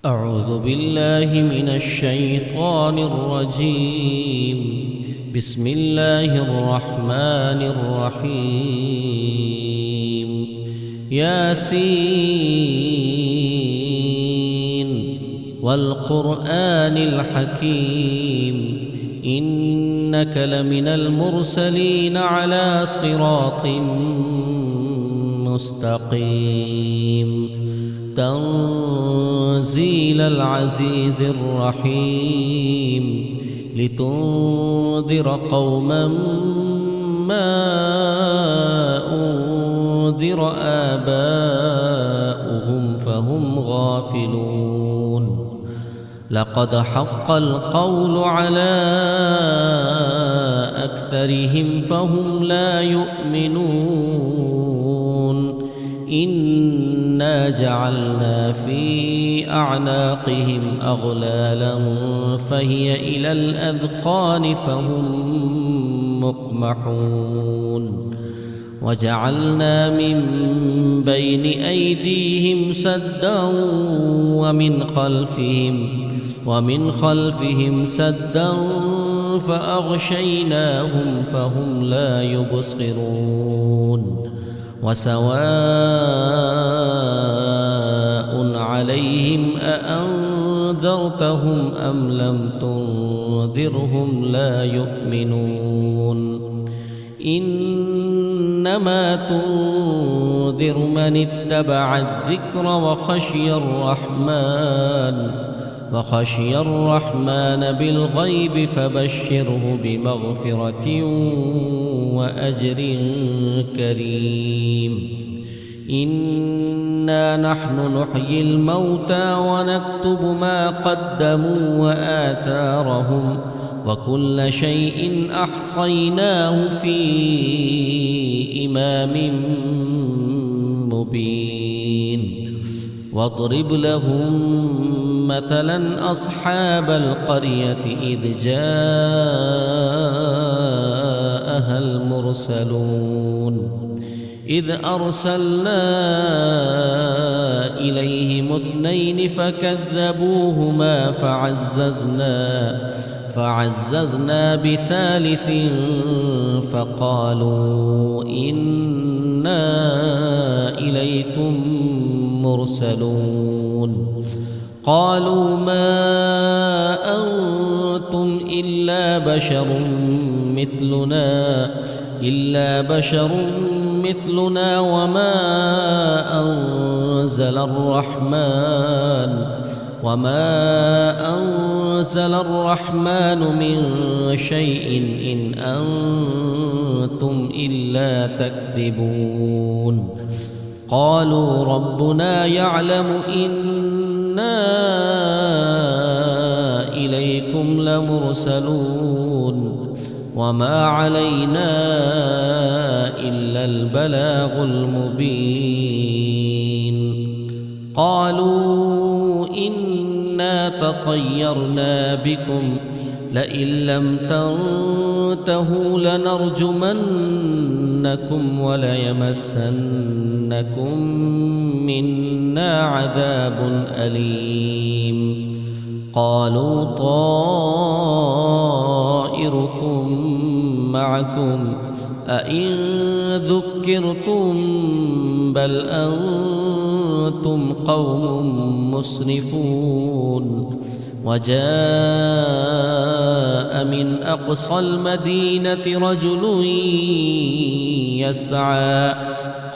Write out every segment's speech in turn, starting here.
أعوذ بالله من الشيطان الرجيم. بسم الله الرحمن الرحيم. ياسين والقرآن الحكيم إنك لمن المرسلين على صراط مستقيم. تنزيل العزيز الرحيم لتنذر قوما ما أنذر آباؤهم فهم غافلون. لقد حق القول على أكثرهم فهم لا يؤمنون. إنا جعلنا في أعناقهم أغلالا فهي إلى الأذقان فهم مقمحون. وجعلنا من بين أيديهم سدا ومن خلفهم سدا فأغشيناهم فهم لا يبصرون. وسواء عليهم أأنذرتهم أم لم تنذرهم لا يؤمنون. إنما تنذر من اتبع الذكر وخشي الرحمن بالغيب فبشره بمغفرة وأجر كريم. إنا نحن نحيي الموتى ونكتب ما قدموا وآثارهم وكل شيء أحصيناه في إمام مبين. واضرب لهم مثلا أصحاب القرية إذ جاءها المرسلون إذ أرسلنا إليهم اثنين فكذبوهما فعززنا بثالث فقالوا إنا إليكم مرسلون. قالوا ما أنتم إلا بشر مثلنا وما أنزل الرحمن من شيء إن أنتم إلا تكذبون. قالوا ربنا يعلم إنا إليكم لمرسلون وما علينا إلا البلاغ المبين. قالوا إنا تطيرنا بكم لئن لم تنتهوا لنرجمنكم وليمسنكم منا عذاب أليم. قالوا طائركم معكم أئن ذكرتم بل أنتم قوم مسرفون. وجاء من أقصى المدينة رجل يسعى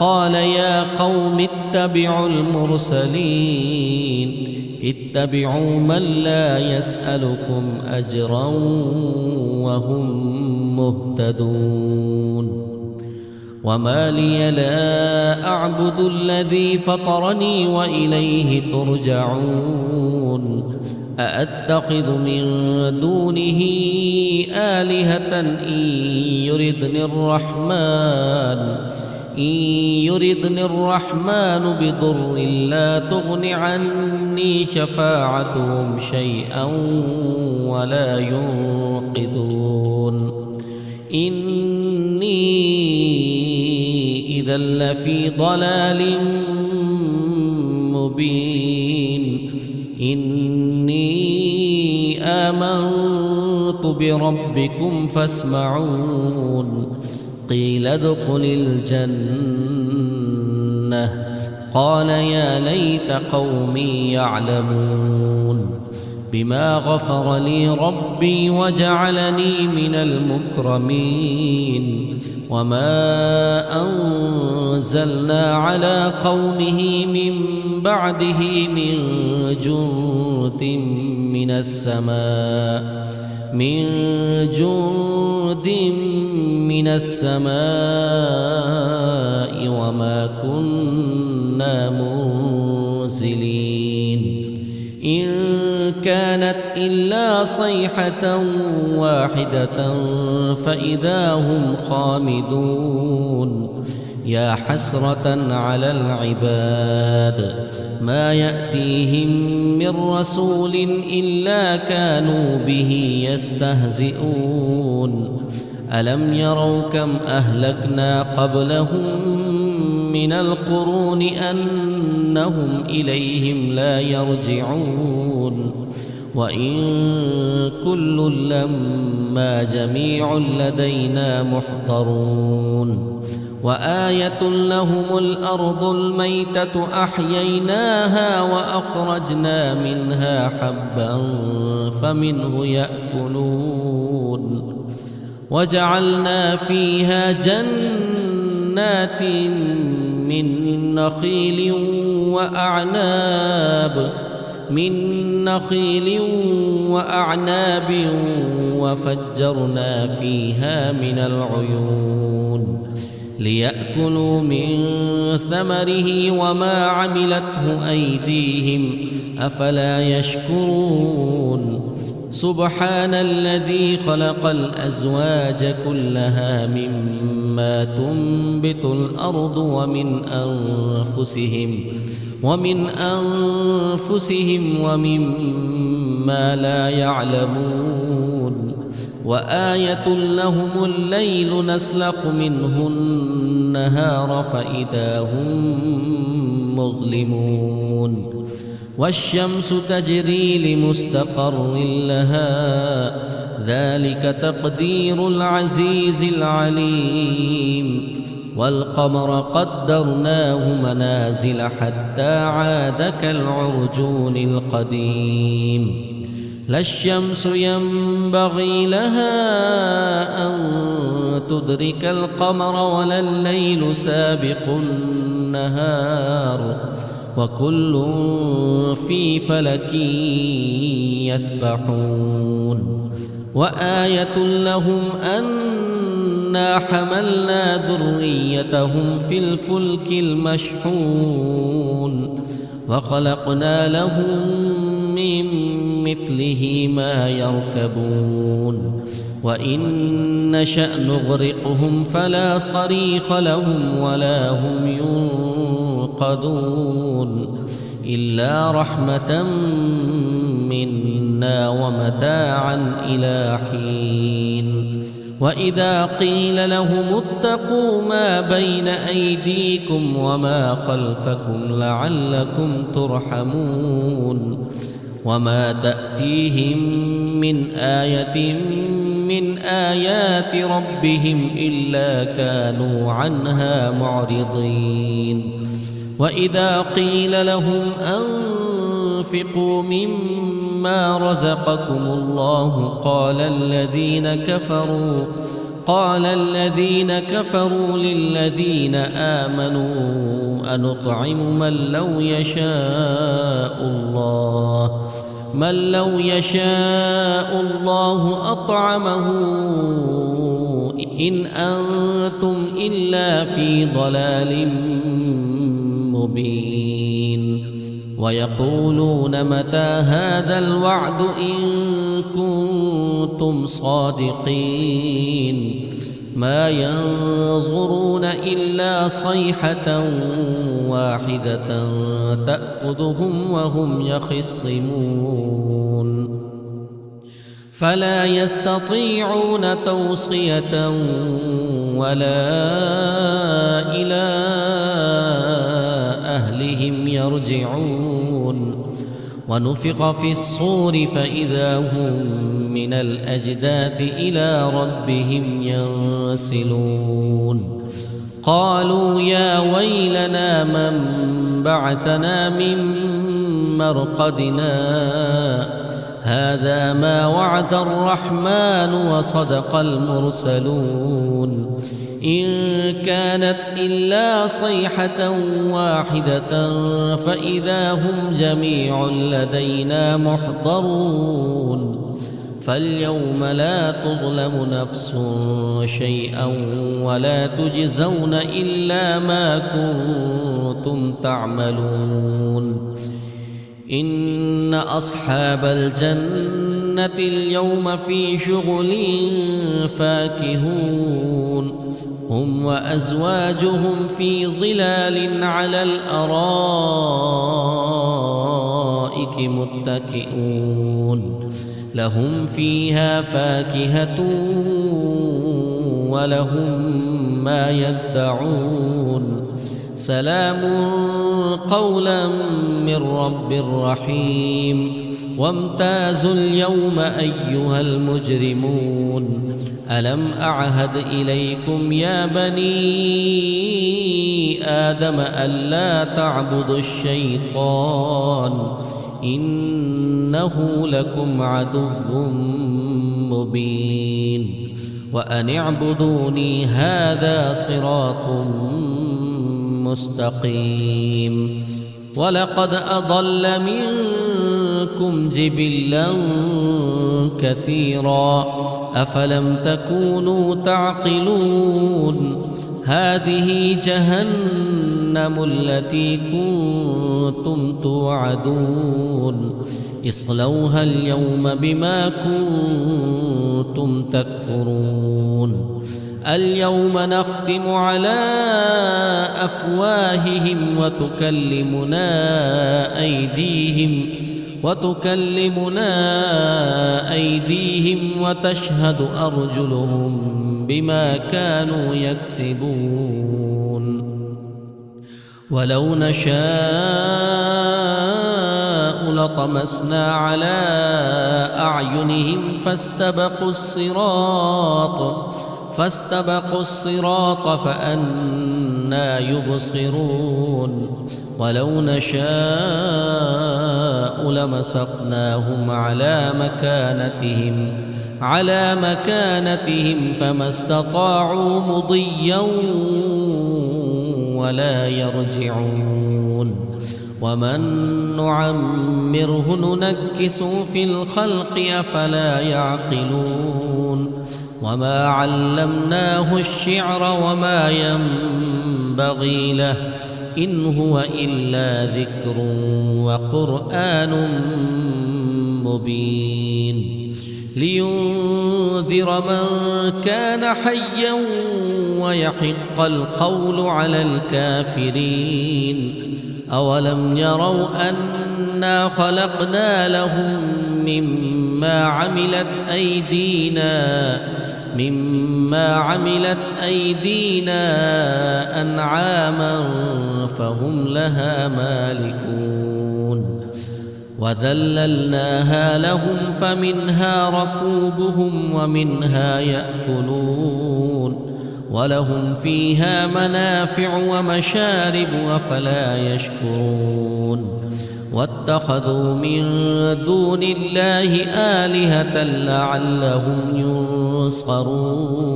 قال يا قوم اتبعوا المرسلين اتبعوا من لا يسألكم أجرا وهم مهتدون. وما لي لا أعبد الذي فطرني وإليه ترجعون. أأتخذ من دونه آلهة إن يردني الرحمن بضر لا تغن عني شفاعتهم شيئا ولا ينقذون. إني إذا لفي ضلال مبين. إني آمنت بربكم فاسمعون قيل ادخل الجنة قال يا ليت قومي يعلمون بما غفر لي ربي وجعلني من المكرمين وما أنزلنا على قومه من بعده من جند من السماء وما كنا منزلين إن كانت إلا صيحة واحدة فإذا هم خامدون يا حسرة على العباد ما يأتيهم من رسول إلا كانوا به يستهزئون ألم يروا كم أهلكنا قبلهم من القرون أنهم إليهم لا يرجعون وإن كل لما جميع لدينا محضرون وآية لهم الأرض الميتة أحييناها وأخرجنا منها حبا فمنه يأكلون وجعلنا فيها جنات من نخيل وأعناب وفجرنا فيها من العيون ليأكلوا من ثمره وما عملته أيديهم أفلا يشكرون سبحان الذي خلق الأزواج كلها مما تنبت الأرض ومن أنفسهم ومما لا يعلمون وآية لهم الليل نسلخ منه النهار فإذا هم مظلمون والشمس تجري لمستقر لها ذلك تقدير العزيز العليم والقمر قدرناه منازل حتى عاد كالعرجون القديم لا الشمس ينبغي لها أن تدرك القمر ولا الليل سابق النهار وكل في فلك يسبحون وآية لهم أنا حملنا ذريتهم في الفلك المشحون وخلقنا لهم من مثله ما يركبون وإن نشأ نغرقهم فلا صريخ لهم ولا هم ينقذون إلا رحمة منا ومتاعا إلى حين وإذا قيل لهم اتقوا ما بين أيديكم وما خلفكم لعلكم ترحمون وما تأتيهم من آية من آيات ربهم إلا كانوا عنها معرضين وإذا قيل لهم أنفقوا مما رزقكم الله قال الذين كفروا للذين آمنوا أنطعم من لو يشاء الله أطعمه إن أنتم إلا في ضلال مبين ويقولون متى هذا الوعد إن كنتم صادقين ما ينظرون إلا صيحة واحدة تأخذهم وهم يخصمون فلا يستطيعون توصية ولا إلى أهلهم يرجعون ونفخ في الصور فإذا هم من الأجداث إلى ربهم ينسلون قالوا يا ويلنا من بعثنا من مرقدنا هذا ما وعد الرحمن وصدق المرسلون إن كانت إلا صيحة واحدة فإذا هم جميع لدينا محضرون فاليوم لا تظلم نفس شيئا ولا تجزون إلا ما كنتم تعملون إن أصحاب الجنة اليوم في شغل فاكهون هم وأزواجهم في ظلال على الأرائك متكئون لهم فيها فاكهة ولهم ما يدعون سلام قولا من رب رحيم وامتازوا اليوم أيها المجرمون ألم أعهد إليكم يا بني آدم ألا تعبدوا الشيطان إنه لكم عدو مبين وأن اعبدوني هذا صراط مستقيم ولقد أضل منكم جبلا كثيرا أفلم تكونوا تعقلون هذه جهنم التي كنتم توعدون اصلوها اليوم بما كنتم تكفرون اليوم نختم على أفواههم وتكلمنا أيديهم وتشهد أرجلهم بما كانوا يكسبون ولو نشاء لطمسنا على أعينهم فاستبقوا الصراط فأنى يبصرون ولو نشاء لمسخناهم على مكانتهم فما استطاعوا مضيا ولا يرجعون ومن نعمره ننكسه في الخلق أفلا يعقلون وما علمناه الشعر وما ينبغي له إن هو إلا ذكر وقرآن مبين لينذر من كان حيا ويحق القول على الكافرين أولم يروا أنا خلقنا لهم مما عملت أيدينا أنعاما فهم لها مالكون وذللناها لهم فمنها ركوبهم ومنها يأكلون ولهم فيها منافع ومشارب أفلا يشكرون واتخذوا من دون الله آلهة لعلهم ينصرون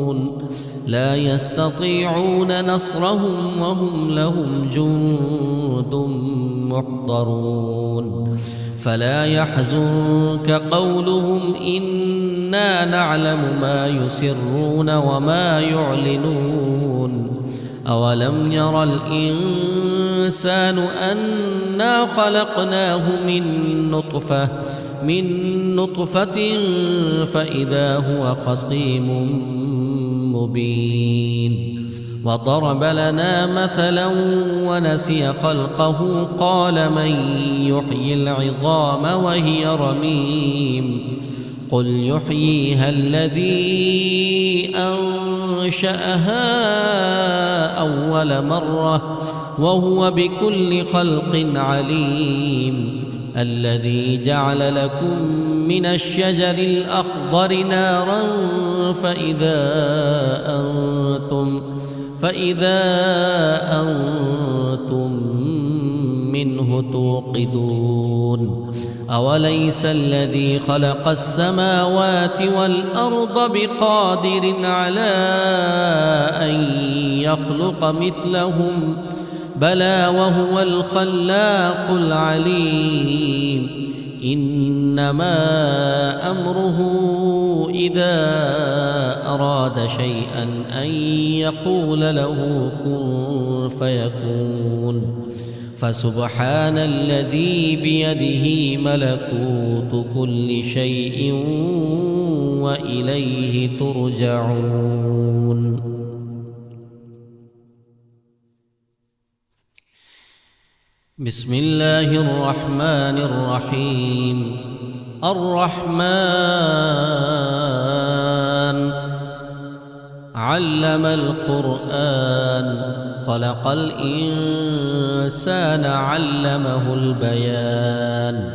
لا يستطيعون نصرهم وهم لهم جند محضرون فلا يحزنك قولهم إنا نعلم ما يسرون وما يعلنون أولم ير الإنسان أنا خلقناه من نطفة فإذا هو خصيم مبين وضرب لنا مثلا ونسي خلقه قال من يحيي العظام وهي رميم قل يحييها الذي أنشأها أول مرة وهو بكل خلق عليم الذي جعل لكم من الشجر الأخضر نارا فإذا أنتم منه توقدون أوليس الذي خلق السماوات والأرض بقادر على أن يخلق مثلهم بلى وهو الخلاق العليم إنما أمره إذا أراد شيئا أن يقول له كن فيكون فسبحان الذي بيده ملكوت كل شيء وإليه ترجعون. بسم الله الرحمن الرحيم. الرحمن علم القرآن خلق الإنسان علمه البيان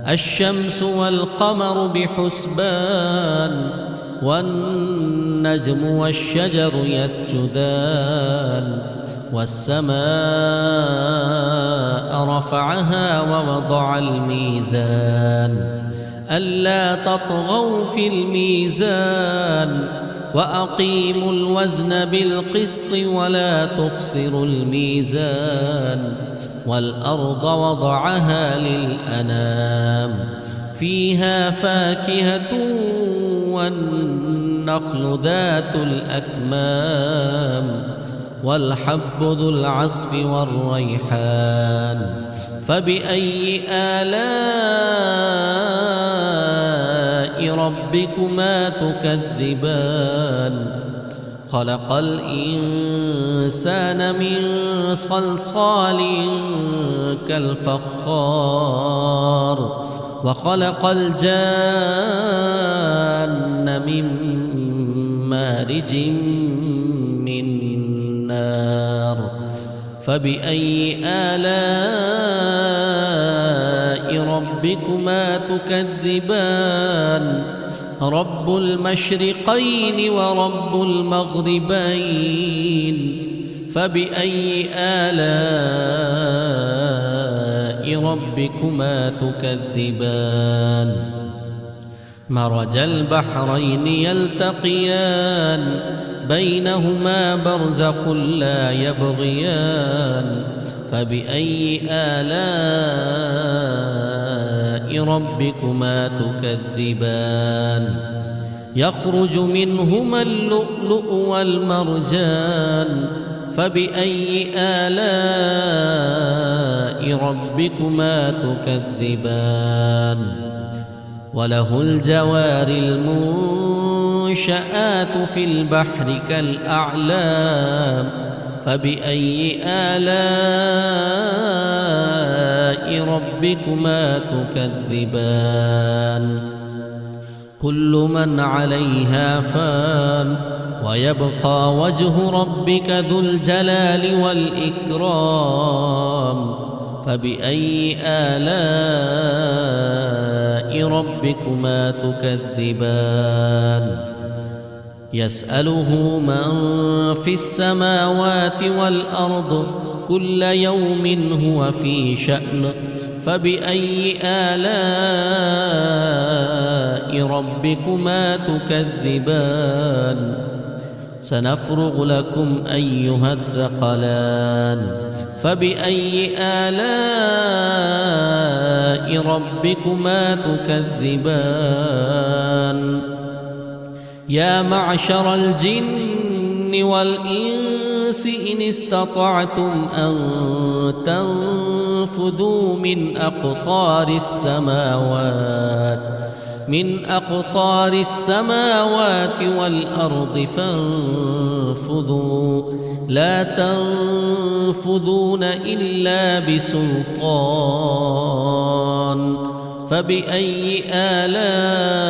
الشمس والقمر بحسبان والنجم والشجر يسجدان والسماء رفعها ووضع الميزان ألا تطغوا في الميزان وأقيموا الوزن بالقسط ولا تخسروا الميزان والأرض وضعها للأنام فيها فاكهة والنخل ذات الأكمام والحب ذو العصف والريحان فبأي آلاء ربكما تكذبان خلق الإنسان من صلصال كالفخار وخلق الجان من مارج من نار فبأي آلاء ربكما تكذبان رب المشرقين ورب المغربين فبأي آلاء ربكما تكذبان مرج البحرين يلتقيان بينهما برزخ لا يبغيان فبأي آلاء ربكما تكذبان يخرج منهما اللؤلؤ والمرجان فبأي آلاء ربكما تكذبان وله الجوار المنشآت في البحر كالأعلام فبأي آلاء ربكما تكذبان كل من عليها فان ويبقى وجه ربك ذو الجلال والإكرام فبأي آلاء ربكما تكذبان يسأله من في السماوات والأرض كل يوم هو في شأن فبأي آلاء ربكما تكذبان سنفرغ لكم أيها الثقلان فبأي آلاء ربكما تكذبان يا معشر الجن والإنس إن استطعتم أن تنفذوا من أقطار السماوات والأرض فانفذوا لا تنفذون إلا بسلطان فبأي آلاء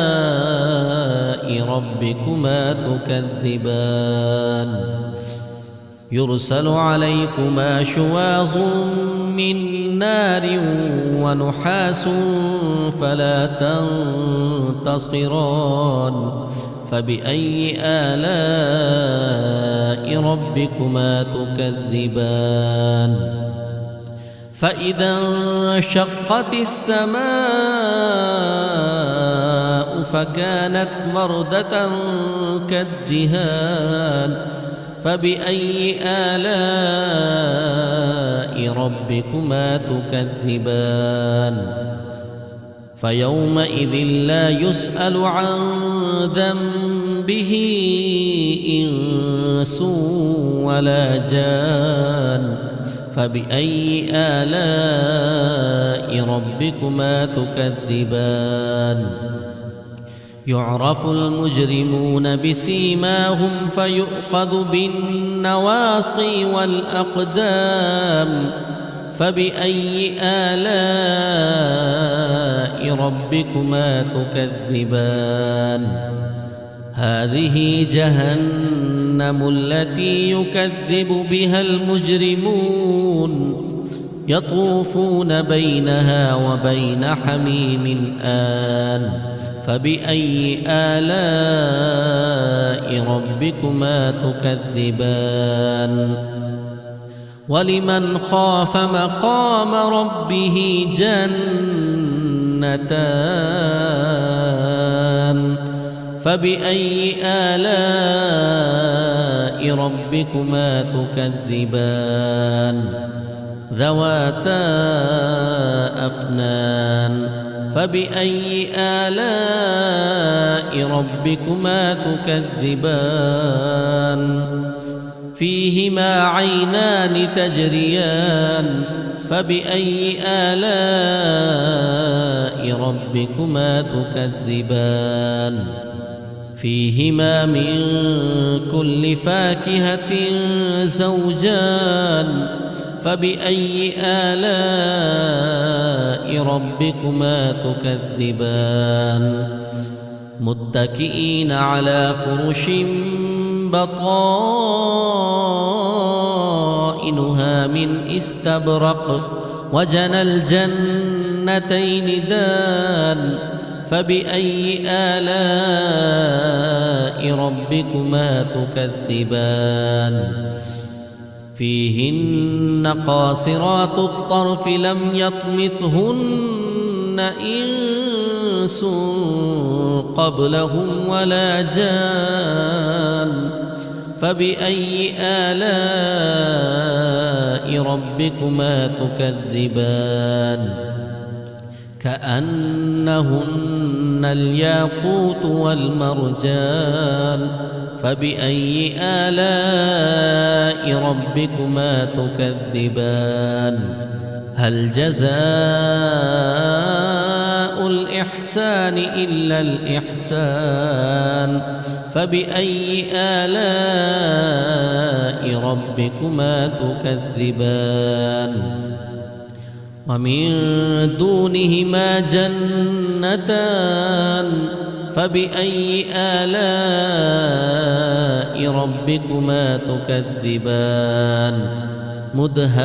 ربكما تكذبان يرسل عليكما شواظ من نار ونحاس فلا تنتصران فبأي آلاء ربكما تكذبان فإذا انشقت السماء فكانت وردة كالدهان فبأي آلاء ربكما تكذبان فيومئذ لا يسأل عن ذنبه إنس ولا جان فبأي آلاء ربكما تكذبان يعرف المجرمون بسيماهم فيؤخذ بالنواصي والأقدام فبأي آلاء ربكما تكذبان هذه جهنم التي يكذب بها المجرمون يطوفون بينها وبين حميم آن فبأي آلاء ربكما تكذبان ولمن خاف مقام ربه جنتان فبأي آلاء ربكما تكذبان ذواتا أفنان فبأي آلاء ربكما تكذبان فيهما عينان تجريان فبأي آلاء ربكما تكذبان فيهما من كل فاكهة زوجان فبأي آلاء ربكما تكذبان متكئين على فرش بطائنها من استبرق وجنى الجنتين دان فبأي آلاء ربكما تكذبان فيهن قاصرات الطرف لم يطمثهن إنس قبلهم ولا جان فبأي آلاء ربكما تكذبان كأنهن الياقوت والمرجان فبأي آلاء ربكما تكذبان هل جزاء الإحسان إلا الإحسان فبأي آلاء ربكما تكذبان ومن دونهما جنتان فبأي آلاء ربكما تكذبان مدهامتان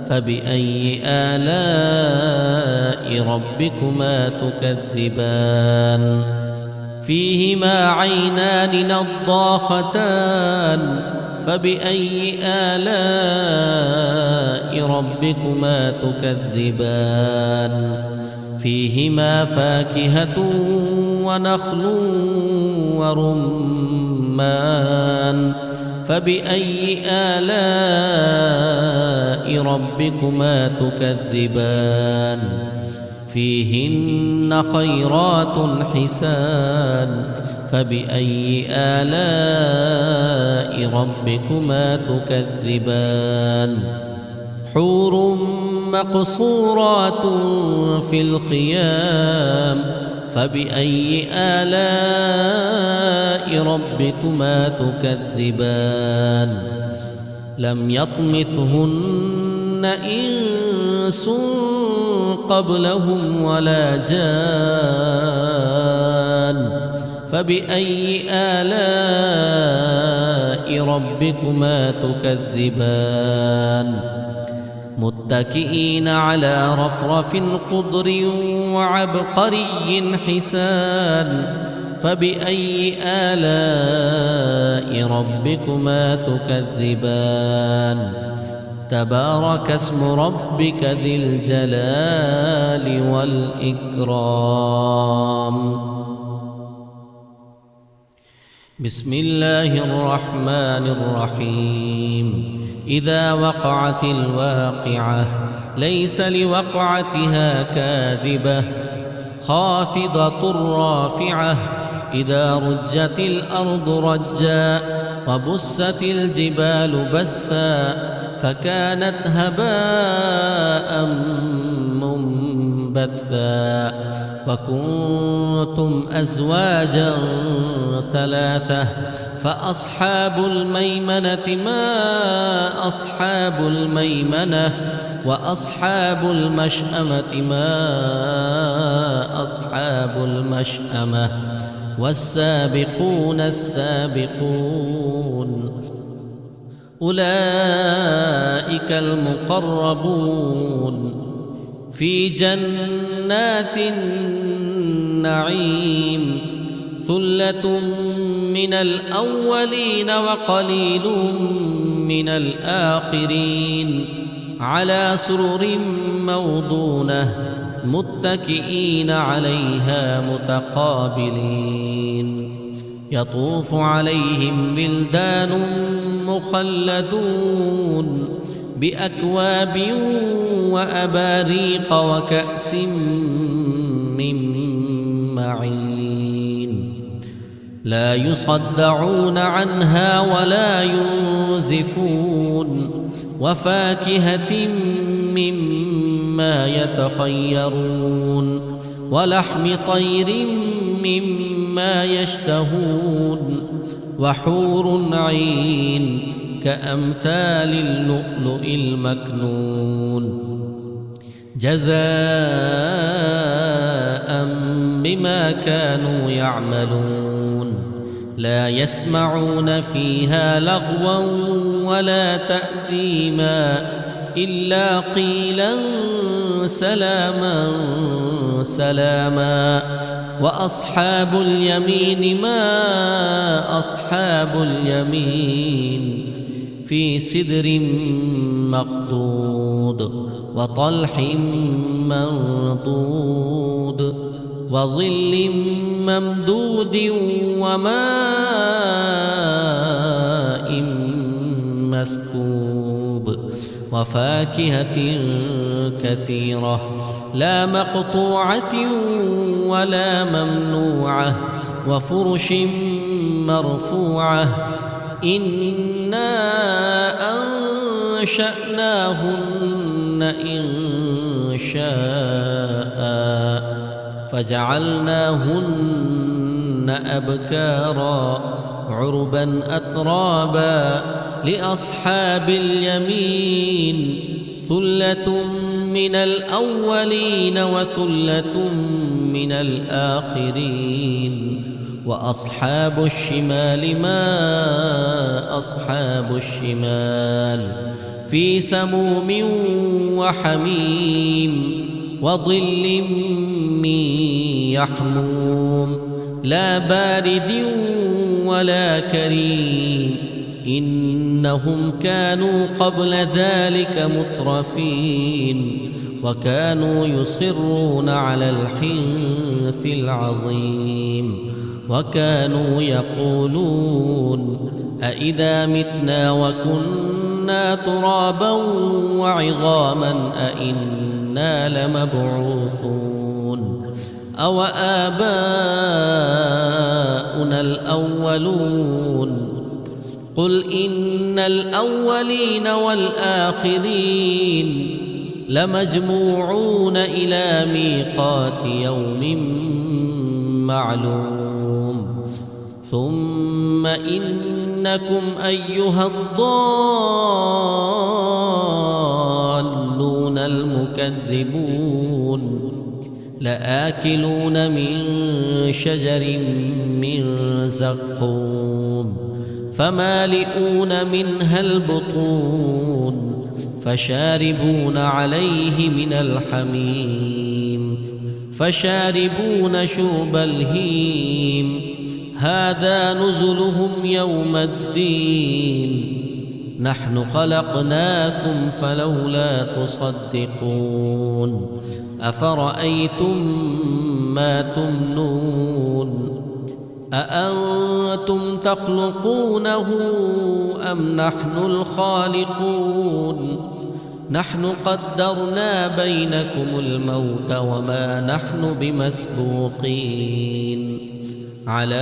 فبأي آلاء ربكما تكذبان فيهما عينان نضاختان فبأي آلاء ربكما تكذبان فيهما فاكهة ونخل ورمان فبأي آلاء ربكما تكذبان فيهن خيرات حسان فبأي آلاء ربكما تكذبان حور مقصورات في الخيام فبأي آلاء ربكما تكذبان لم يطمثهن إنس قبلهم ولا جان فبأي آلاء ربكما تكذبان متكئين على رفرف خضر وعبقري حسان فبأي آلاء ربكما تكذبان تبارك اسم ربك ذي الجلال والإكرام. بسم الله الرحمن الرحيم. إذا وقعت الواقعة ليس لوقعتها كاذبة خافضة رافعة إذا رجت الأرض رجا وبست الجبال بسا فكانت هباء منبثا وكنتم أزواجا ثلاثة فأصحاب الميمنة ما أصحاب الميمنة وأصحاب المشأمة ما أصحاب المشأمة والسابقون السابقون أولئك المقربون في جنات النعيم ثلة من الأولين وقليل من الآخرين على سرر موضونة متكئين عليها متقابلين يطوف عليهم ولدان مخلدون بأكواب وأباريق وكأس من معين لا يصدعون عنها ولا ينزفون وفاكهة مما يتخيرون ولحم طير مما يشتهون وحور عين كأمثال اللؤلؤ المكنون جزاء بما كانوا يعملون لا يسمعون فيها لغوا ولا تأثيما إلا قيلا سلاما سلاما وأصحاب اليمين ما أصحاب اليمين في سدر مخضود وطلح منضود وظل ممدود وماء مسكوب وفاكهة كثيرة لا مقطوعة ولا ممنوعة وفرش مرفوعة إنا أنشأناهن إن شاء فجعلناهن أبكارا عربا أترابا لأصحاب اليمين ثلة من الأولين وثلة من الآخرين وأصحاب الشمال ما أصحاب الشمال في سموم وحميم وظل من يحموم لا بارد ولا كريم إنهم كانوا قبل ذلك مترفين وكانوا يصرون على الحنث العظيم وكانوا يقولون أإذا متنا وكنا ترابا وعظاما أإنا لمبعوثون أو آباؤنا الأولون قل إن الأولين والآخرين لمجموعون إلى ميقات يوم معلوم ثم إنكم أيها الضالون المكذبون لآكلون من شجر من زقوم فمالئون منها البطون فشاربون عليه من الحميم فشاربون شرب الهيم هذا نزلهم يوم الدين نحن خلقناكم فلولا تصدقون أفرأيتم ما تمنون أأنتم تخلقونه أم نحن الخالقون نحن قدرنا بينكم الموت وما نحن بمسبوقين على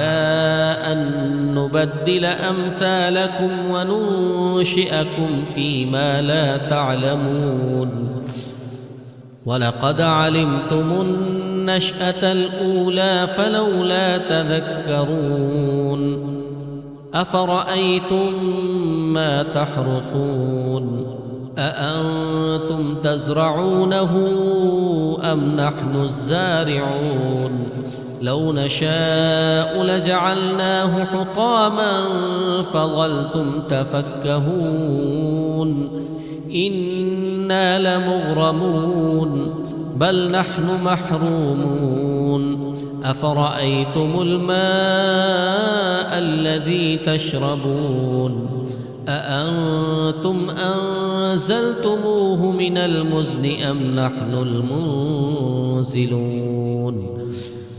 أن نبدل أمثالكم وننشئكم فيما لا تعلمون ولقد علمتم النشأة الأولى فلولا تذكرون أفرأيتم ما تحرثون أأنتم تزرعونه أم نحن الزارعون لو نشاء لجعلناه حطاما فظلتم تفكهون إنا لمغرمون بل نحن محرومون أفرأيتم الماء الذي تشربون أأنتم أنزلتموه من المزن أم نحن المنزلون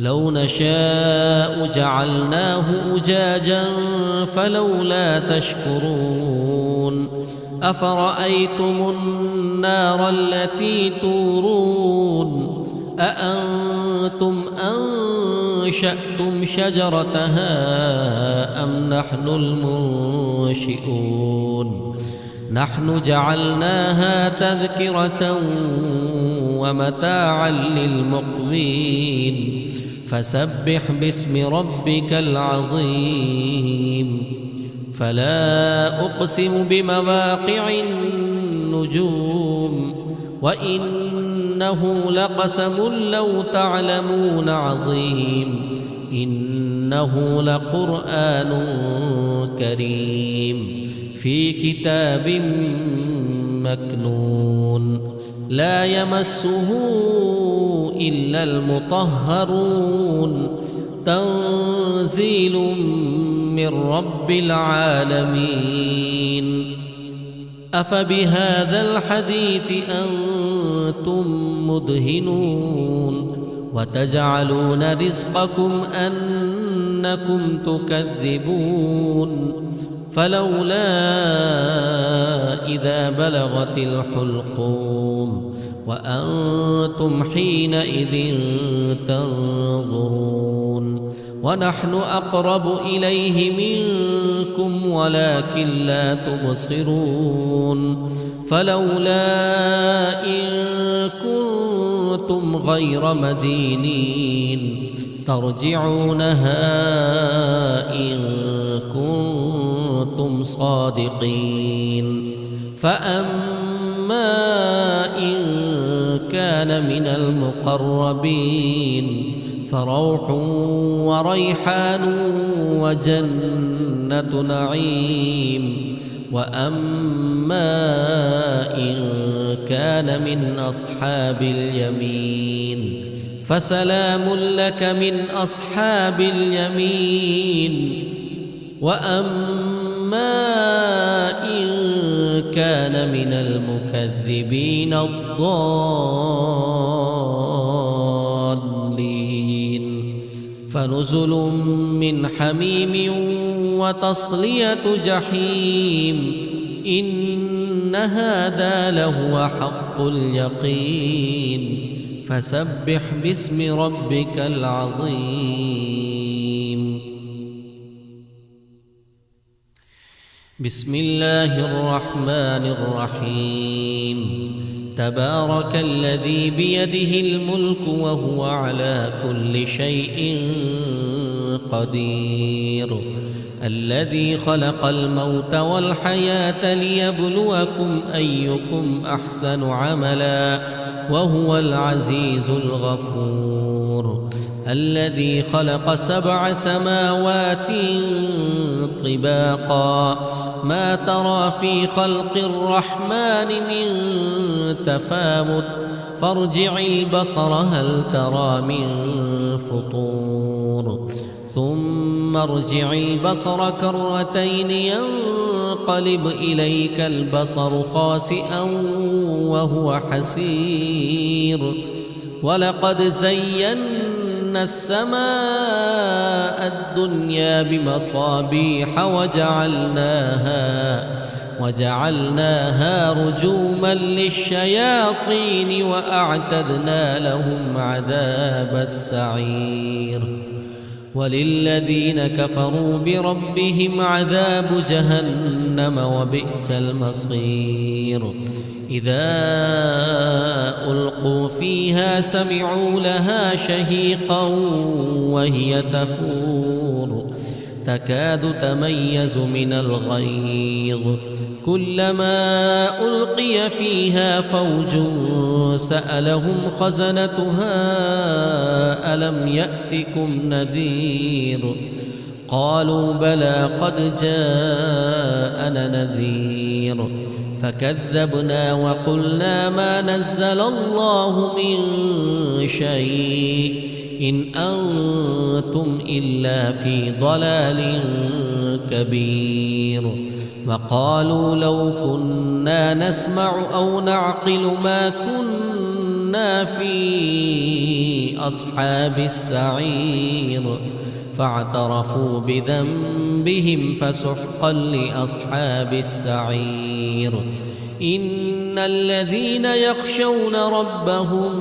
لو نشاء جعلناه أجاجا فلولا تشكرون أفرأيتم النار التي تورون أأنتم أنشأتم شجرتها أم نحن المنشئون نحن جعلناها تذكرة ومتاعا للمقوين فسبح باسم ربك العظيم فلا أقسم بمواقع النجوم وإنه لقسم لو تعلمون عظيم إنه لقرآن كريم في كتاب مكنون لا يمسه إلا المطهرون تنزيل من رب العالمين أفبهذا الحديث أنتم مدهنون وتجعلون رزقكم أنكم تكذبون فلولا إذا بلغت الحلقوم وأنتم حينئذ تنظرون ونحن أقرب إليه منكم ولكن لا تبصرون فلولا إن كنتم غير مدينين ترجعونها إن كنتم صادقين فأما إن كان من المقربين فروح وريحان وجنة نعيم وأما إن كان من أصحاب اليمين فسلام لك من أصحاب اليمين وأما إن كان من المكذبين الضالين فنزل من حميم وتصلية جحيم إن هذا لهو حق اليقين فسبح باسم ربك العظيم بسم الله الرحمن الرحيم تبارك الذي بيده الملك وهو على كل شيء قدير الذي خلق الموت والحياة ليبلوكم أيكم أحسن عملا وهو العزيز الغفور الذي خلق 7 سماوات طباقا ما ترى في خلق الرحمن من تفاوت فارجع البصر هل ترى من فطور ثم ارجع البصر كرتين ينقلب إليك البصر خاسئا وهو حسير ولقد زينا السماء الدنيا بمصابيح وجعلناها رجوما للشياطين وأعتدنا لهم عذاب السعير وللذين كفروا بربهم عذاب جهنم وبئس المصير إذا ألقوا فيها سمعوا لها شهيقا وهي تفور تكاد تميز من الغيظ كلما ألقي فيها فوج سألهم خزنتها ألم يأتكم نذير قالوا بلى قد جاءنا نذير فكذبنا وقلنا ما نزل الله من شيء إن أنتم إلا في ضلال كبير وقالوا لو كنا نسمع أو نعقل ما كنا في أصحاب السعير فاعترفوا بذنبهم فسحقا لأصحاب السعير إن الذين يخشون ربهم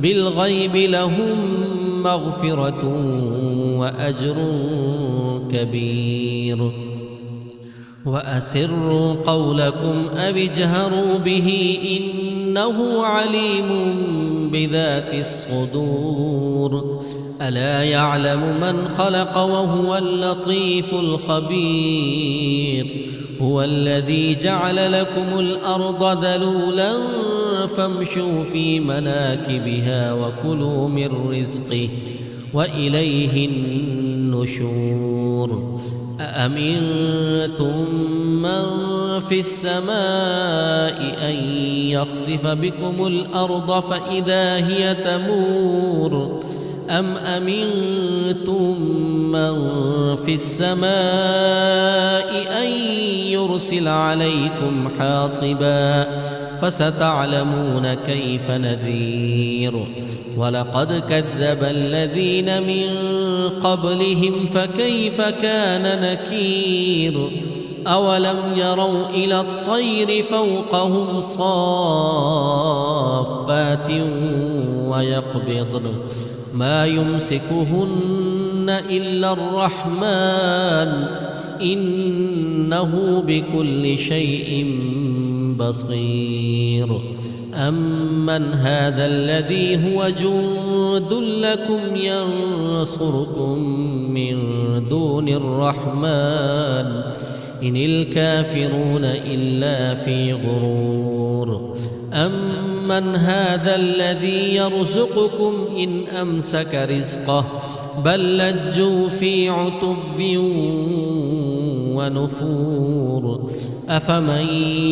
بالغيب لهم مغفرة وأجر كبير وأسروا قولكم أو اجهروا به إنه عليم بذات الصدور ألا يعلم من خلق وهو اللطيف الخبير هو الذي جعل لكم الأرض ذلولا فامشوا في مناكبها وكلوا من رزقه وإليه النشور أأمنتم من في السماء أن يخسف بكم الأرض فإذا هي تمور أم أمنتم من في السماء أن يرسل عليكم حاصبا فستعلمون كيف نذير ولقد كذب الذين من قبلهم فكيف كان نكير أولم يروا إلى الطير فوقهم صافات ويقبضن ما يمسكهن إلا الرحمن إنه بكل شيء بصير أمن هذا الذي هو جند لكم ينصركم من دون الرحمن إن الكافرون إلا في غرور أمن هذا الذي يرزقكم إن أمسك رزقه بل لجوا في عتو ونفور أفمن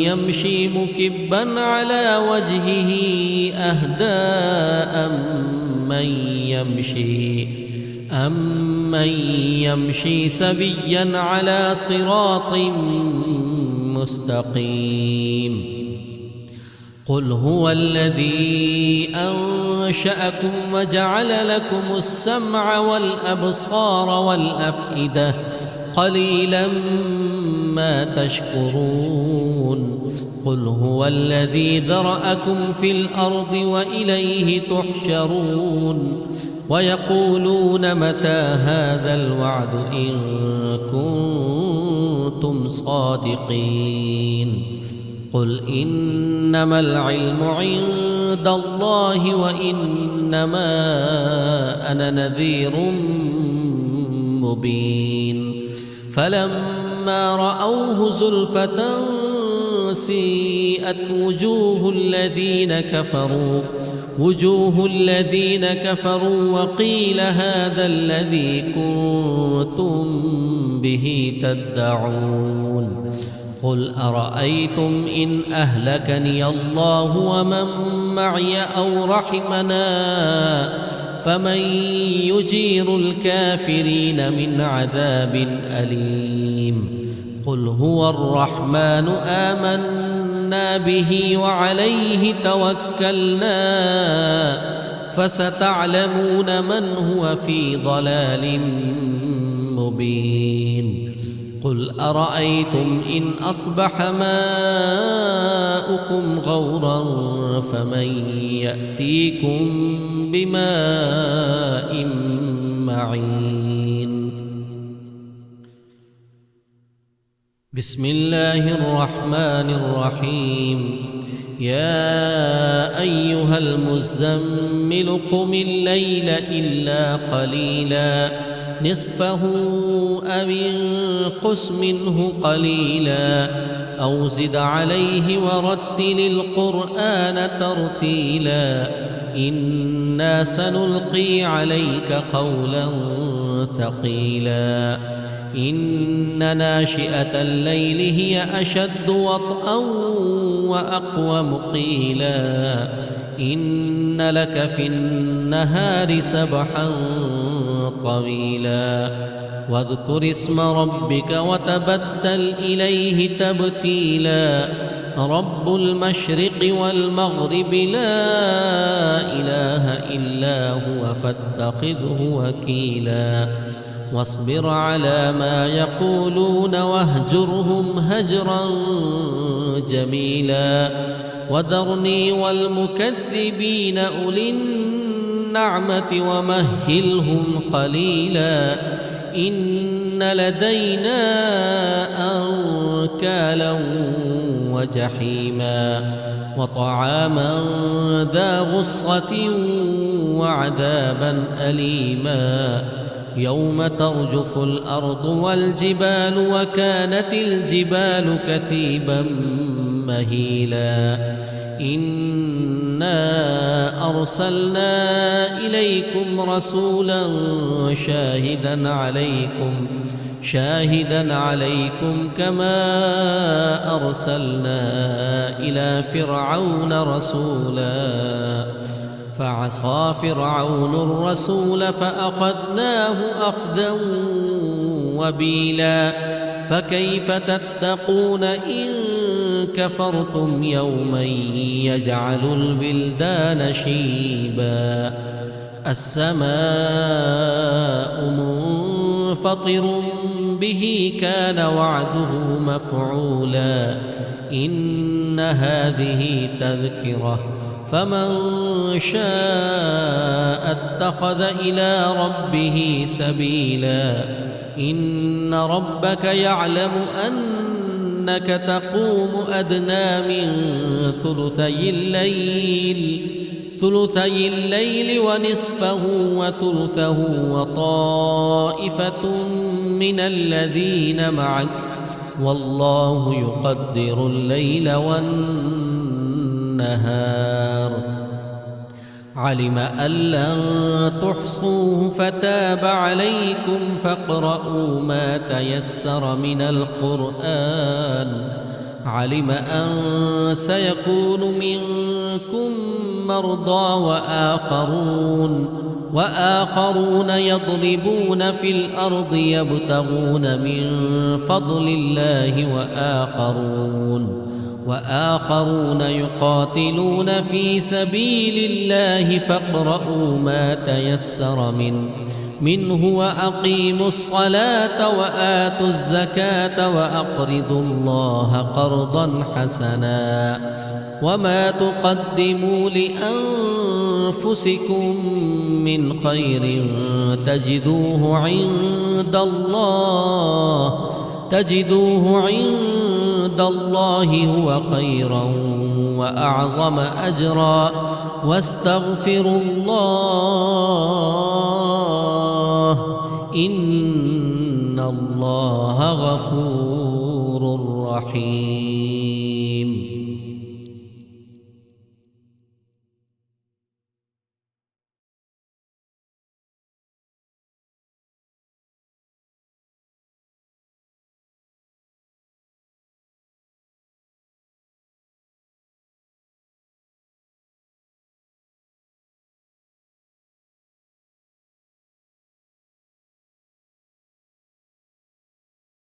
يمشي مكبا على وجهه أهدى أمن يمشي سبيا على صراط مستقيم قل هو الذي أنشأكم وجعل لكم السمع والأبصار والأفئدة قليلا ما تشكرون قل هو الذي ذرأكم في الأرض وإليه تحشرون ويقولون متى هذا الوعد إن كنتم صادقين قل إنما العلم عند الله وإنما أنا نذير مبين فلما رأوه زلفة سيئت وجوه الذين كفروا وقيل هذا الذي كنتم به تدعون قل أرأيتم إن أهلكني الله ومن معي أو رحمنا فمن يجير الكافرين من عذاب أليم قل هو الرحمن آمنا به وعليه توكلنا فستعلمون من هو في ضلال مبين قل أرأيتم إن أصبح ماؤكم غورا فمن يأتيكم بماء معين بسم الله الرحمن الرحيم يا أيها المزمل قم الليل إلا قليلا نصفه أو انقص منه قليلا أو زد عليه ورتل القرآن ترتيلا إنا سنلقي عليك قولا ثقيلا إن ناشئة الليل هي أشد وطئا وأقوم قيلا إن لك في النهار سبحا طويلا واذكر اسم ربك وتبتل إليه تبتيلا رب المشرق والمغرب لا إله إلا هو فاتخذه وكيلا واصبر على ما يقولون واهجرهم هجرا جميلا وذرني والمكذبين أولي النعمة ومهلهم قليلا إن لدينا أنكالا وجحيما وطعاما ذا غصة وعذابا أليما يوم ترجف الأرض والجبال وكانت الجبال كثيبا مهيلا إنا أرسلنا إليكم رسولا شاهدا عليكم كما أرسلنا إلى فرعون رسولا فعصى فرعون الرسول فأخذناه أخذا وبيلا فكيف تتقون إن كفرتم يوما يجعل البلدان شيبا السماء منفطر به كان وعده مفعولا إن هذه تذكرة فمن شاء اتخذ إلى ربه سبيلا إن ربك يعلم أنك تقوم أدنى من ثلثي الليل ونصفه وثلثه وطائفة من الذين معك والله يقدر الليل والنهار علم أن لن تحصوه فتاب عليكم فاقرؤوا ما تيسر من القرآن علم أن سيكون منكم مرضى وآخرون يضربون في الأرض يبتغون من فضل الله وآخرون يقاتلون في سبيل الله فاقرؤوا ما تيسر منه وأقيموا الصلاة وآتوا الزكاة وأقرضوا الله قرضا حسنا وما تقدموا لأنفسكم من خير تجدوه عند الله هو خيرا وأعظم أجرا واستغفروا الله إن الله غفور رحيم